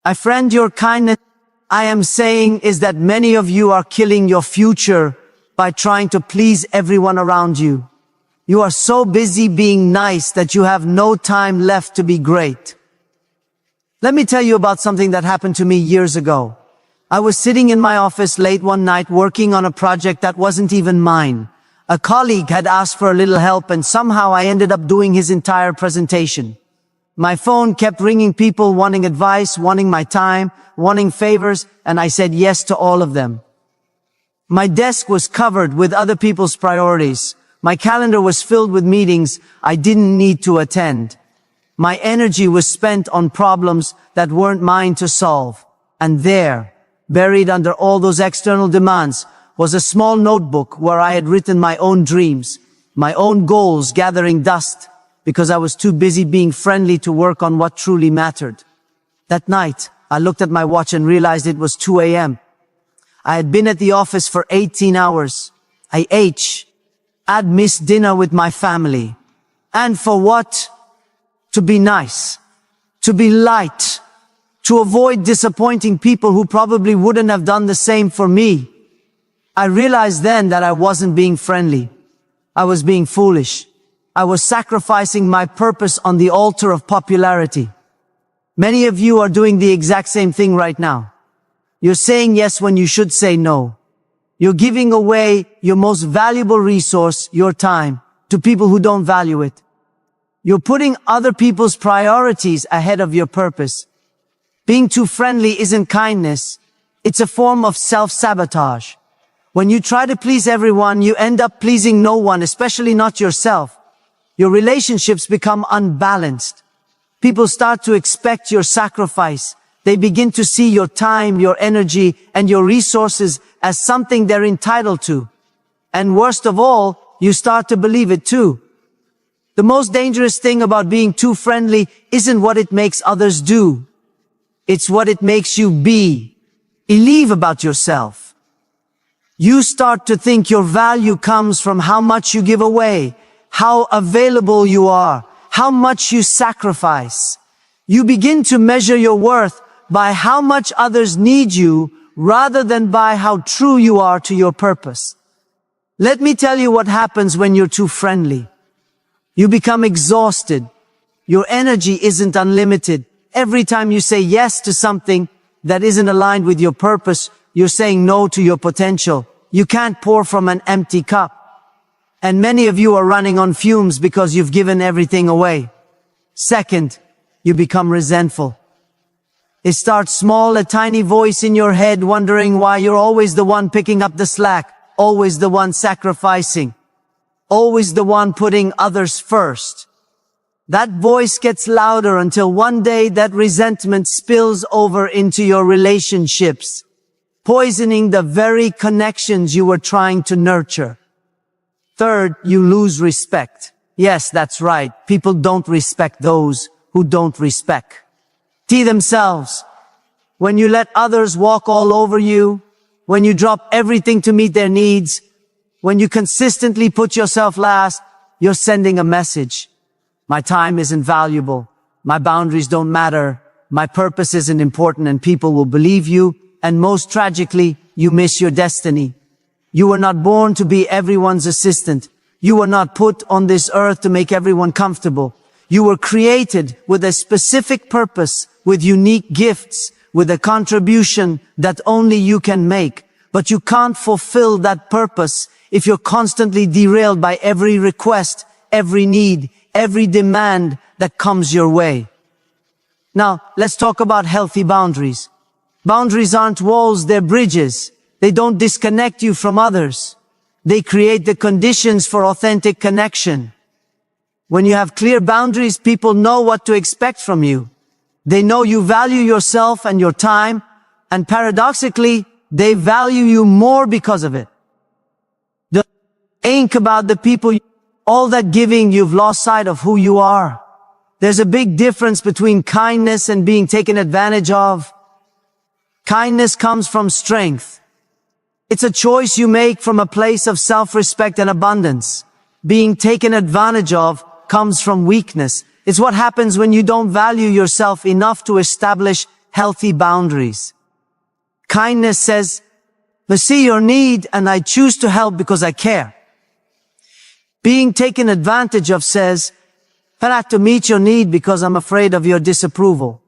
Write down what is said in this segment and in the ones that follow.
My friend, your kindness, I am saying, is that many of you are killing your future by trying to please everyone around you. You are so busy being nice that you have no time left to be great. Let me tell you about something that happened to me years ago. I was sitting in my office late one night working on a project that wasn't even mine. A colleague had asked for a little help and somehow I ended up doing his entire presentation. My phone kept ringing, people wanting advice, wanting my time, wanting favors, and I said yes to all of them. My desk was covered with other people's priorities. My calendar was filled with meetings I didn't need to attend. My energy was spent on problems that weren't mine to solve. And there, buried under all those external demands, was a small notebook where I had written my own dreams, my own goals gathering dust, because I was too busy being friendly to work on what truly mattered. That night, I looked at my watch and realized it was 2 a.m. I had been at the office for 18 hours. I'd missed dinner with my family. And for what? To be nice, to be light, to avoid disappointing people who probably wouldn't have done the same for me. I realized then that I wasn't being friendly. I was being foolish. I was sacrificing my purpose on the altar of popularity. Many of you are doing the exact same thing right now. You're saying yes when you should say no. You're giving away your most valuable resource, your time, to people who don't value it. You're putting other people's priorities ahead of your purpose. Being too friendly isn't kindness. It's a form of self-sabotage. When you try to please everyone, you end up pleasing no one, especially not yourself. Your relationships become unbalanced. People start to expect your sacrifice. They begin to see your time, your energy, and your resources as something they're entitled to. And worst of all, you start to believe it too. The most dangerous thing about being too friendly isn't what it makes others do. It's what it makes you be. Believe about yourself. You start to think your value comes from how much you give away, how available you are, how much you sacrifice. You begin to measure your worth by how much others need you rather than by how true you are to your purpose. Let me tell you what happens when you're too friendly. You become exhausted. Your energy isn't unlimited. Every time you say yes to something that isn't aligned with your purpose, you're saying no to your potential. You can't pour from an empty cup. And many of you are running on fumes because you've given everything away. Second, you become resentful. It starts small, a tiny voice in your head wondering why you're always the one picking up the slack, always the one sacrificing, always the one putting others first. That voice gets louder until one day that resentment spills over into your relationships, poisoning the very connections you were trying to nurture. Third, you lose respect. Yes, that's right. People don't respect those who don't respect themselves. When you let others walk all over you, when you drop everything to meet their needs, when you consistently put yourself last, you're sending a message. My time isn't valuable. My boundaries don't matter. My purpose isn't important, and people will believe you. And most tragically, you miss your destiny. You were not born to be everyone's assistant. You were not put on this earth to make everyone comfortable. You were created with a specific purpose, with unique gifts, with a contribution that only you can make. But you can't fulfill that purpose if you're constantly derailed by every request, every need, every demand that comes your way. Now, let's talk about healthy boundaries. Boundaries aren't walls, they're bridges. They don't disconnect you from others. They create the conditions for authentic connection. When you have clear boundaries, people know what to expect from you. They know you value yourself and your time, and paradoxically, they value you more because of it. Don't think about the people, all that giving, you've lost sight of who you are. There's a big difference between kindness and being taken advantage of. Kindness comes from strength. It's a choice you make from a place of self-respect and abundance. Being taken advantage of comes from weakness. It's what happens when you don't value yourself enough to establish healthy boundaries. Kindness says, I see your need and I choose to help because I care. Being taken advantage of says, I have to meet your need because I'm afraid of your disapproval.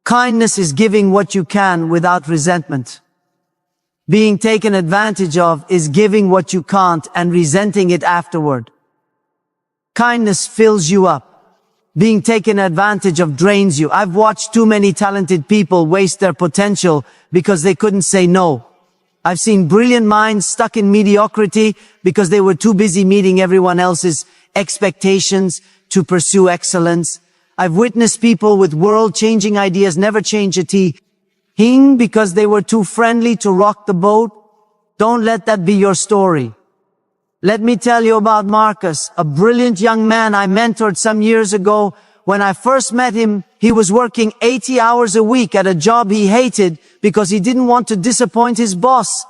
Kindness is giving what you can without resentment. Being taken advantage of is giving what you can't and resenting it afterward. Kindness fills you up. Being taken advantage of drains you. I've watched too many talented people waste their potential because they couldn't say no. I've seen brilliant minds stuck in mediocrity because they were too busy meeting everyone else's expectations to pursue excellence. I've witnessed people with world-changing ideas never change a thing because they were too friendly to rock the boat. Don't let that be your story. Let me tell you about Marcus, a brilliant young man I mentored some years ago. When I first met him, he was working 80 hours a week at a job he hated because he didn't want to disappoint his boss.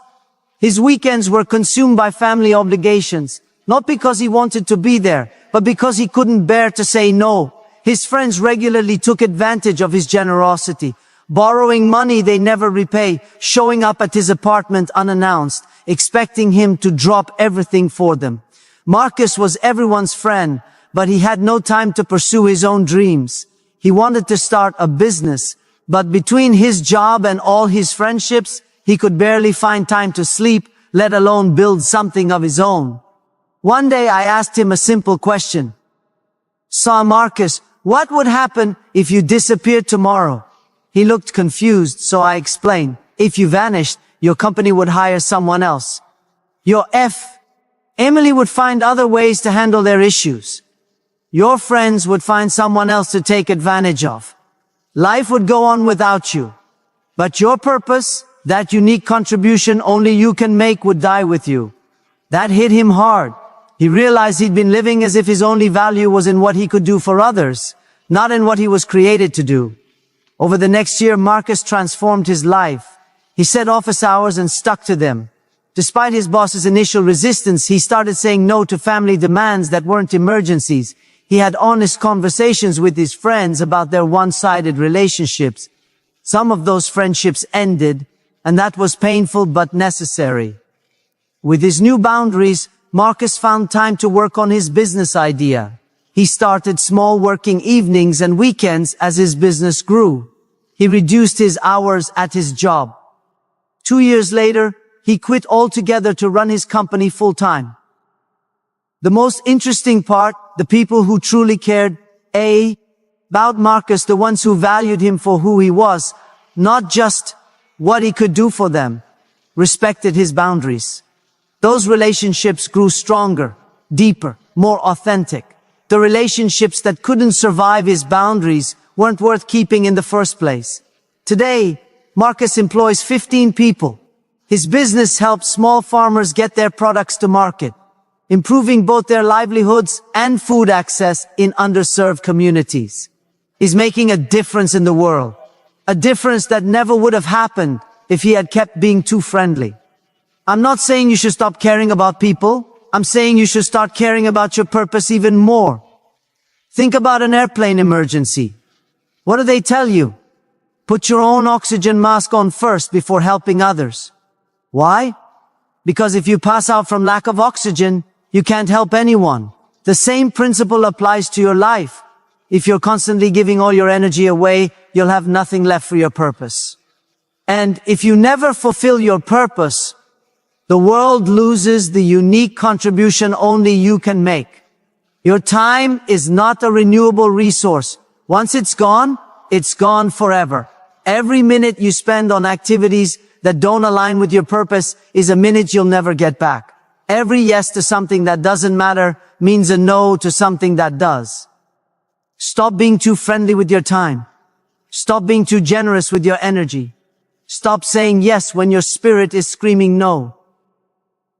His weekends were consumed by family obligations, not because he wanted to be there, but because he couldn't bear to say no. His friends regularly took advantage of his generosity, borrowing money they never repay, showing up at his apartment unannounced, expecting him to drop everything for them. Marcus was everyone's friend, but he had no time to pursue his own dreams. He wanted to start a business, but between his job and all his friendships, he could barely find time to sleep, let alone build something of his own. One day I asked him a simple question. Marcus, what would happen if you disappeared tomorrow? He looked confused, so I explained. If you vanished, your company would hire someone else. Emily would find other ways to handle their issues. Your friends would find someone else to take advantage of. Life would go on without you. But your purpose, that unique contribution only you can make, would die with you. That hit him hard. He realized he'd been living as if his only value was in what he could do for others, not in what he was created to do. Over the next year, Marcus transformed his life. He set office hours and stuck to them. Despite his boss's initial resistance, he started saying no to family demands that weren't emergencies. He had honest conversations with his friends about their one-sided relationships. Some of those friendships ended, and that was painful but necessary. With his new boundaries, Marcus found time to work on his business idea. He started small, working evenings and weekends as his business grew. He reduced his hours at his job. 2 years later, he quit altogether to run his company full-time. The most interesting part, the people who truly cared, about Marcus, the ones who valued him for who he was, not just what he could do for them, respected his boundaries. Those relationships grew stronger, deeper, more authentic. The relationships that couldn't survive his boundaries weren't worth keeping in the first place. Today, Marcus employs 15 people. His business helps small farmers get their products to market, improving both their livelihoods and food access in underserved communities. He's making a difference in the world, a difference that never would have happened if he had kept being too friendly. I'm not saying you should stop caring about people. I'm saying you should start caring about your purpose even more. Think about an airplane emergency. What do they tell you? Put your own oxygen mask on first before helping others. Why? Because if you pass out from lack of oxygen, you can't help anyone. The same principle applies to your life. If you're constantly giving all your energy away, you'll have nothing left for your purpose. And if you never fulfill your purpose, the world loses the unique contribution only you can make. Your time is not a renewable resource. Once it's gone forever. Every minute you spend on activities that don't align with your purpose is a minute you'll never get back. Every yes to something that doesn't matter means a no to something that does. Stop being too friendly with your time. Stop being too generous with your energy. Stop saying yes when your spirit is screaming no.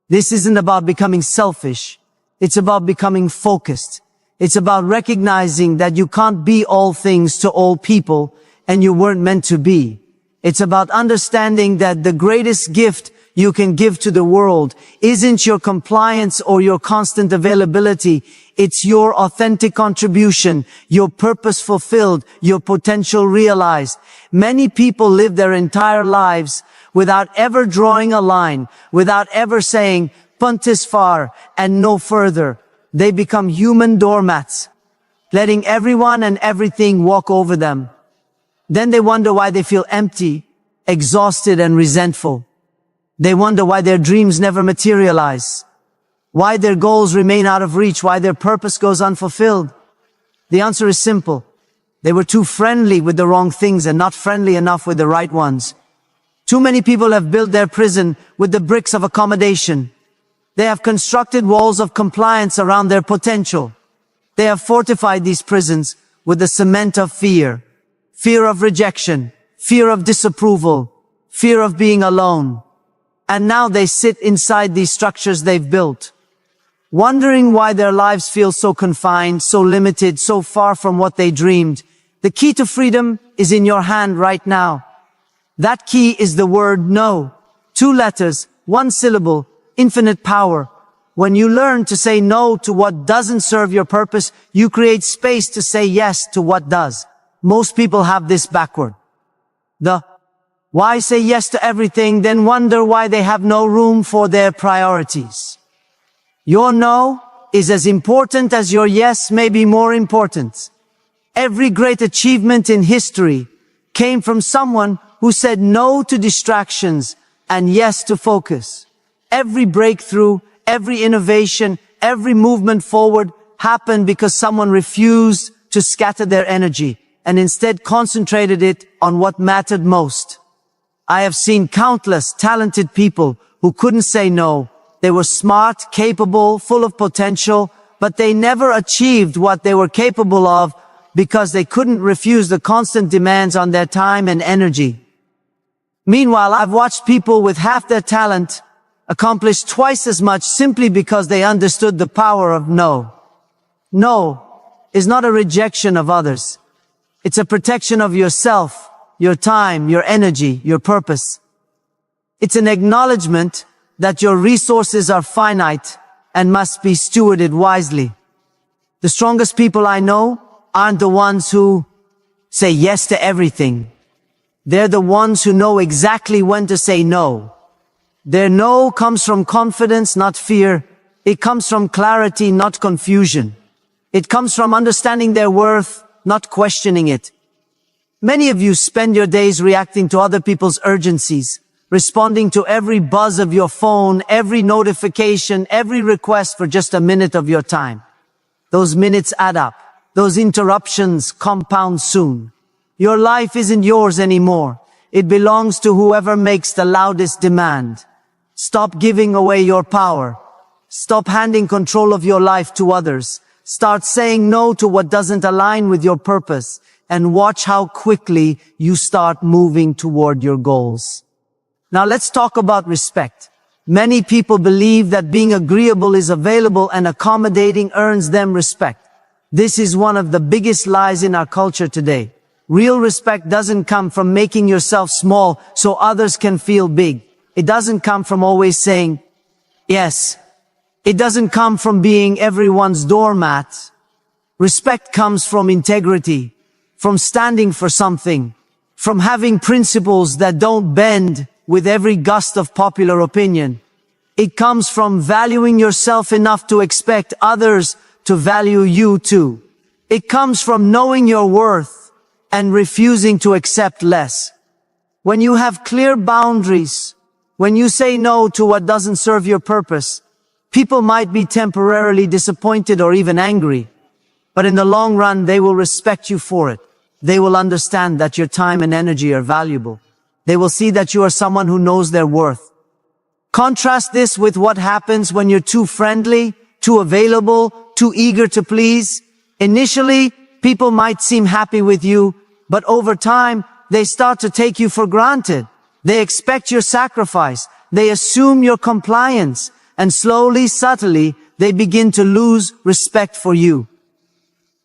This isn't about becoming selfish. It's about becoming focused. It's about recognizing that you can't be all things to all people and you weren't meant to be. It's about understanding that the greatest gift you can give to the world isn't your compliance or your constant availability. It's your authentic contribution, your purpose fulfilled, your potential realized. Many people live their entire lives without ever drawing a line, without ever saying, punt is far and no further. They become human doormats, letting everyone and everything walk over them. Then they wonder why they feel empty, exhausted and resentful. They wonder why their dreams never materialize, why their goals remain out of reach, why their purpose goes unfulfilled. The answer is simple. They were too friendly with the wrong things and not friendly enough with the right ones. Too many people have built their prison with the bricks of accommodation. They have constructed walls of compliance around their potential. They have fortified these prisons with the cement of fear. Fear of rejection, fear of disapproval, fear of being alone. And now they sit inside these structures they've built, wondering why their lives feel so confined, so limited, so far from what they dreamed. The key to freedom is in your hand right now. That key is the word no. 2 letters, 1 syllable, infinite power. When you learn to say no to what doesn't serve your purpose, you create space to say yes to what does. Most people have this backward. Why say yes to everything, then wonder why they have no room for their priorities. Your no is as important as your yes, maybe more important. Every great achievement in history came from someone who said no to distractions and yes to focus. Every breakthrough, every innovation, every movement forward happened because someone refused to scatter their energy and instead concentrated it on what mattered most. I have seen countless talented people who couldn't say no. They were smart, capable, full of potential, but they never achieved what they were capable of because they couldn't refuse the constant demands on their time and energy. Meanwhile, I've watched people with half their talent accomplish twice as much simply because they understood the power of no. No is not a rejection of others. It's a protection of yourself, your time, your energy, your purpose. It's an acknowledgement that your resources are finite and must be stewarded wisely. The strongest people I know aren't the ones who say yes to everything. They're the ones who know exactly when to say no. Their no comes from confidence, not fear. It comes from clarity, not confusion. It comes from understanding their worth, not questioning it. Many of you spend your days reacting to other people's urgencies, responding to every buzz of your phone, every notification, every request for just a minute of your time. Those minutes add up. Those interruptions compound soon. Your life isn't yours anymore. It belongs to whoever makes the loudest demand. Stop giving away your power. Stop handing control of your life to others. Start saying no to what doesn't align with your purpose. And watch how quickly you start moving toward your goals. Now let's talk about respect. Many people believe that being agreeable is available and accommodating earns them respect. This is one of the biggest lies in our culture today. Real respect doesn't come from making yourself small so others can feel big. It doesn't come from always saying yes. It doesn't come from being everyone's doormat. Respect comes from integrity, from standing for something, from having principles that don't bend with every gust of popular opinion. It comes from valuing yourself enough to expect others to value you too. It comes from knowing your worth and refusing to accept less. When you have clear boundaries, when you say no to what doesn't serve your purpose, people might be temporarily disappointed or even angry, but in the long run, they will respect you for it. They will understand that your time and energy are valuable. They will see that you are someone who knows their worth. Contrast this with what happens when you're too friendly, too available, too eager to please. Initially, people might seem happy with you, but over time, they start to take you for granted. They expect your sacrifice. They assume your compliance. And slowly, subtly, they begin to lose respect for you.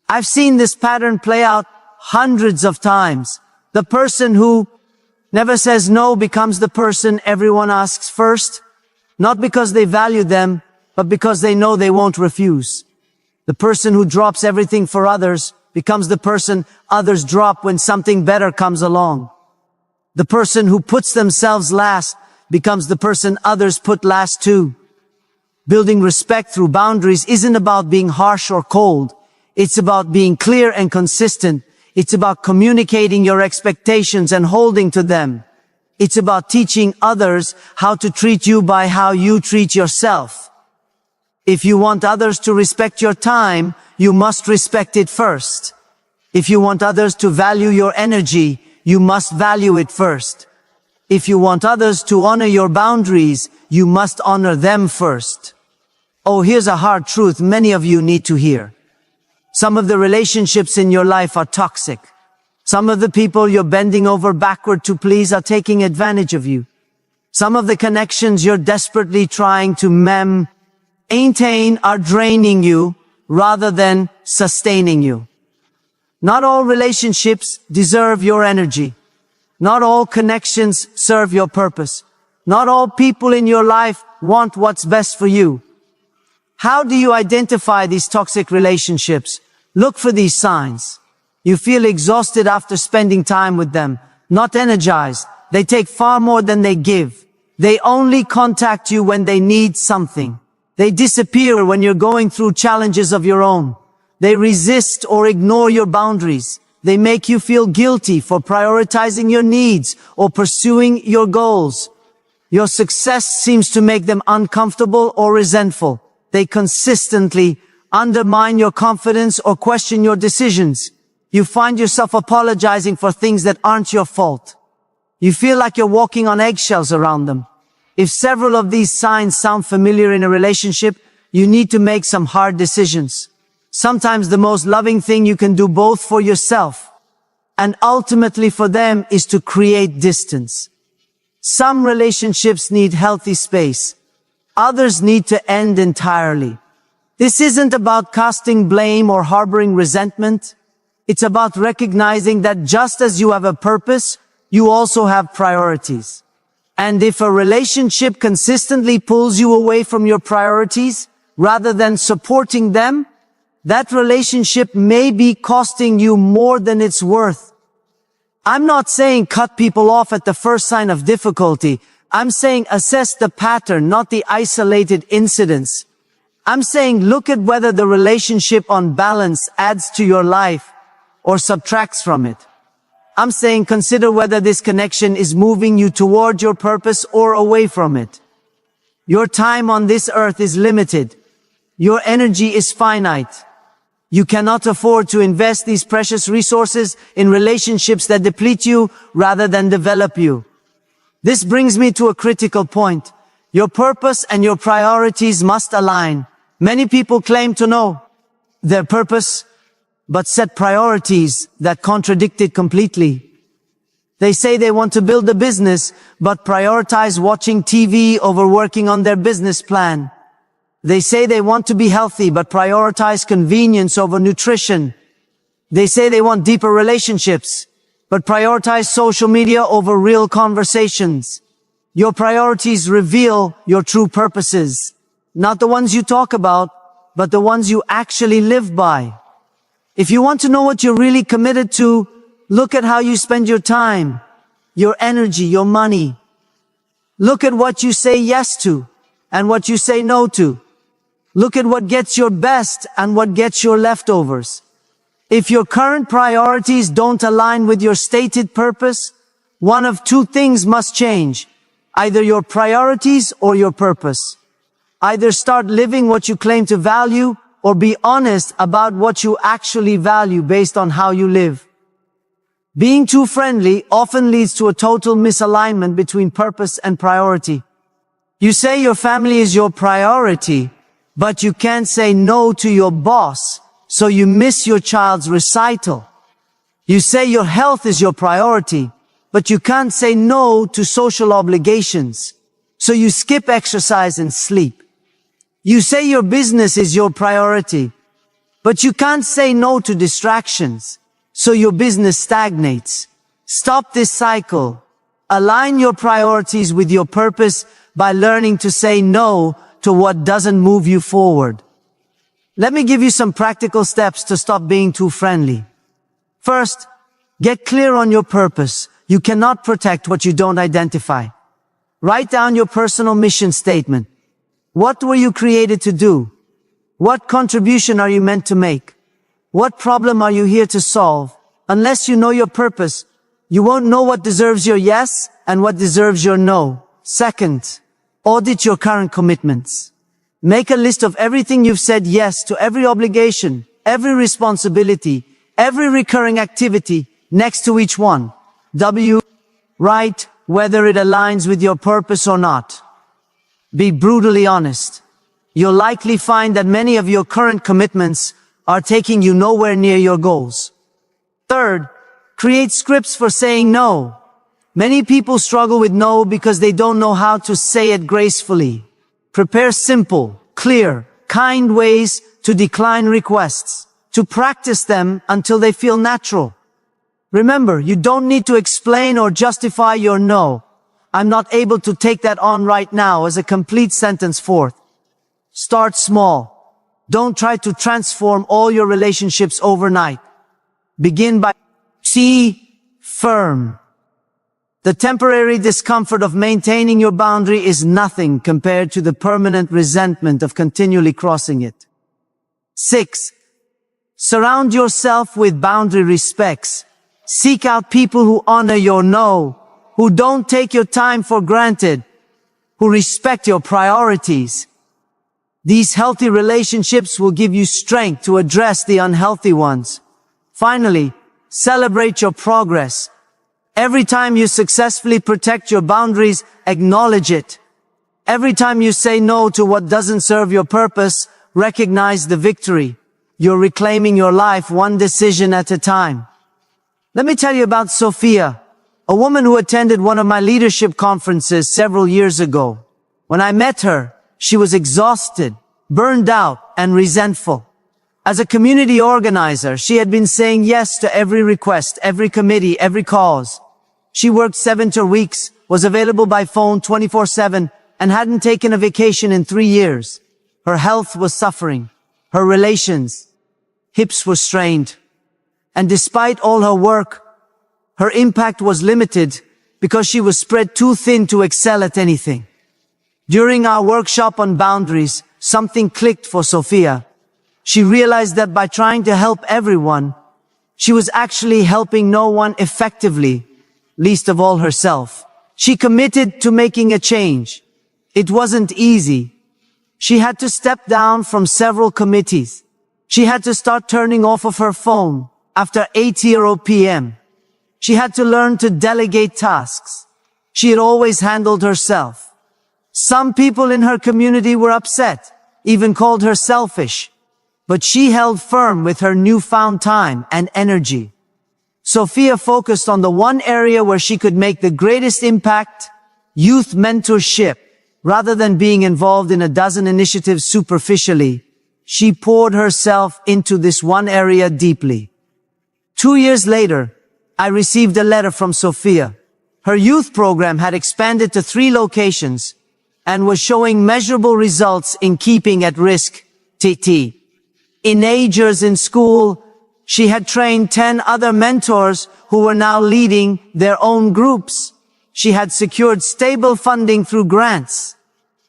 I've seen this pattern play out hundreds of times. The person who never says no becomes the person everyone asks first, not because they value them, but because they know they won't refuse. The person who drops everything for others becomes the person others drop when something better comes along. The person who puts themselves last becomes the person others put last too. Building respect through boundaries isn't about being harsh or cold. It's about being clear and consistent. It's about communicating your expectations and holding to them. It's about teaching others how to treat you by how you treat yourself. If you want others to respect your time, you must respect it first. If you want others to value your energy, you must value it first. If you want others to honor your boundaries, you must honor them first. Oh, here's a hard truth many of you need to hear. Some of the relationships in your life are toxic. Some of the people you're bending over backward to please are taking advantage of you. Some of the connections you're desperately trying to maintain are draining you rather than sustaining you. Not all relationships deserve your energy. Not all connections serve your purpose. Not all people in your life want what's best for you. How do you identify these toxic relationships? Look for these signs. You feel exhausted after spending time with them, not energized. They take far more than they give. They only contact you when they need something. They disappear when you're going through challenges of your own. They resist or ignore your boundaries. They make you feel guilty for prioritizing your needs or pursuing your goals. Your success seems to make them uncomfortable or resentful. They consistently undermine your confidence or question your decisions. You find yourself apologizing for things that aren't your fault. You feel like you're walking on eggshells around them. If several of these signs sound familiar in a relationship, you need to make some hard decisions. Sometimes the most loving thing you can do both for yourself and ultimately for them is to create distance. Some relationships need healthy space. Others need to end entirely. This isn't about casting blame or harboring resentment. It's about recognizing that just as you have a purpose, you also have priorities. And if a relationship consistently pulls you away from your priorities rather than supporting them, that relationship may be costing you more than it's worth. I'm not saying cut people off at the first sign of difficulty. I'm saying assess the pattern, not the isolated incidents. I'm saying look at whether the relationship on balance adds to your life or subtracts from it. I'm saying consider whether this connection is moving you toward your purpose or away from it. Your time on this earth is limited. Your energy is finite. You cannot afford to invest these precious resources in relationships that deplete you rather than develop you. This brings me to a critical point. Your purpose and your priorities must align. Many people claim to know their purpose, but set priorities that contradict it completely. They say they want to build a business, but prioritize watching TV over working on their business plan. They say they want to be healthy, but prioritize convenience over nutrition. They say they want deeper relationships, but prioritize social media over real conversations. Your priorities reveal your true purposes, not the ones you talk about, but the ones you actually live by. If you want to know what you're really committed to, look at how you spend your time, your energy, your money. Look at what you say yes to and what you say no to. Look at what gets your best and what gets your leftovers. If your current priorities don't align with your stated purpose, one of two things must change. Either your priorities or your purpose. Either start living what you claim to value or be honest about what you actually value based on how you live. Being too friendly often leads to a total misalignment between purpose and priority. You say your family is your priority, but you can't say no to your boss, so you miss your child's recital. You say your health is your priority, but you can't say no to social obligations, so you skip exercise and sleep. You say your business is your priority, but you can't say no to distractions, so your business stagnates. Stop this cycle. Align your priorities with your purpose by learning to say no to what doesn't move you forward. Let me give you some practical steps to stop being too friendly. First, get clear on your purpose. You cannot protect what you don't identify. Write down your personal mission statement. What were you created to do? What contribution are you meant to make? What problem are you here to solve? Unless you know your purpose, you won't know what deserves your yes and what deserves your no. Second, audit your current commitments. Make a list of everything you've said yes to, every obligation, every responsibility, every recurring activity next to each one. Write whether it aligns with your purpose or not. Be brutally honest. You'll likely find that many of your current commitments are taking you nowhere near your goals. Third, create scripts for saying no. Many people struggle with no because they don't know how to say it gracefully. Prepare simple, clear, kind ways to decline requests, to practice them until they feel natural. Remember, you don't need to explain or justify your no. I'm not able to take that on right now as a complete sentence. Fourth, start small. Don't try to transform all your relationships overnight. Begin by firm. The temporary discomfort of maintaining your boundary is nothing compared to the permanent resentment of continually crossing it. 6. Surround yourself with boundary respects. Seek out people who honor your no, who don't take your time for granted, who respect your priorities. These healthy relationships will give you strength to address the unhealthy ones. Finally, celebrate your progress. Every time you successfully protect your boundaries, acknowledge it. Every time you say no to what doesn't serve your purpose, recognize the victory. You're reclaiming your life one decision at a time. Let me tell you about Sophia, a woman who attended one of my leadership conferences several years ago. When I met her, she was exhausted, burned out, and resentful. As a community organizer, she had been saying yes to every request, every committee, every cause. She worked 7 weeks, was available by phone 24/7, and hadn't taken a vacation in 3 years. Her health was suffering. Her hips were strained. And despite all her work, her impact was limited because she was spread too thin to excel at anything. During our workshop on boundaries, something clicked for Sophia. She realized that by trying to help everyone, she was actually helping no one effectively, least of all herself. She committed to making a change. It wasn't easy. She had to step down from several committees. She had to start turning off of her phone after 8 p.m. She had to learn to delegate tasks. She had always handled herself. Some people in her community were upset, even called her selfish. But she held firm with her newfound time and energy. Sophia focused on the one area where she could make the greatest impact, youth mentorship. Rather than being involved in a dozen initiatives superficially, she poured herself into this one area deeply. 2 years later, I received a letter from Sophia. Her youth program had expanded to 3 locations and was showing measurable results in keeping at risk teenagers in school. She had trained 10 other mentors who were now leading their own groups. She had secured stable funding through grants.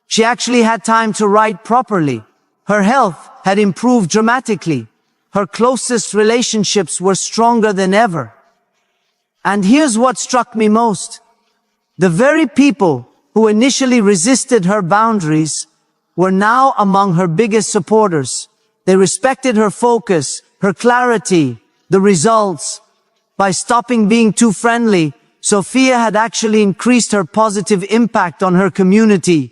She actually had time to write properly. Her health had improved dramatically. Her closest relationships were stronger than ever. And here's what struck me most. The very people who initially resisted her boundaries were now among her biggest supporters. They respected her focus, her clarity, the results. By stopping being too friendly, Sophia had actually increased her positive impact on her community.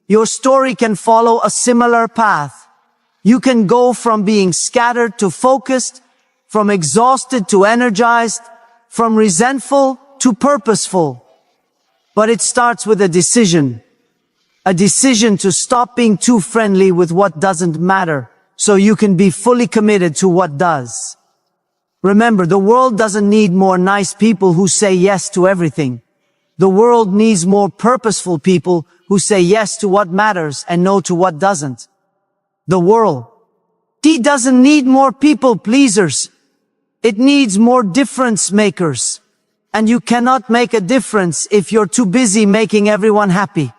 Your story can follow a similar path. You can go from being scattered to focused, from exhausted to energized, from resentful to purposeful. But it starts with a decision to stop being too friendly with what doesn't matter, so you can be fully committed to what does. Remember, the world doesn't need more nice people who say yes to everything. The world needs more purposeful people who say yes to what matters and no to what doesn't. The world, it doesn't need more people pleasers. It needs more difference makers. And you cannot make a difference if you're too busy making everyone happy.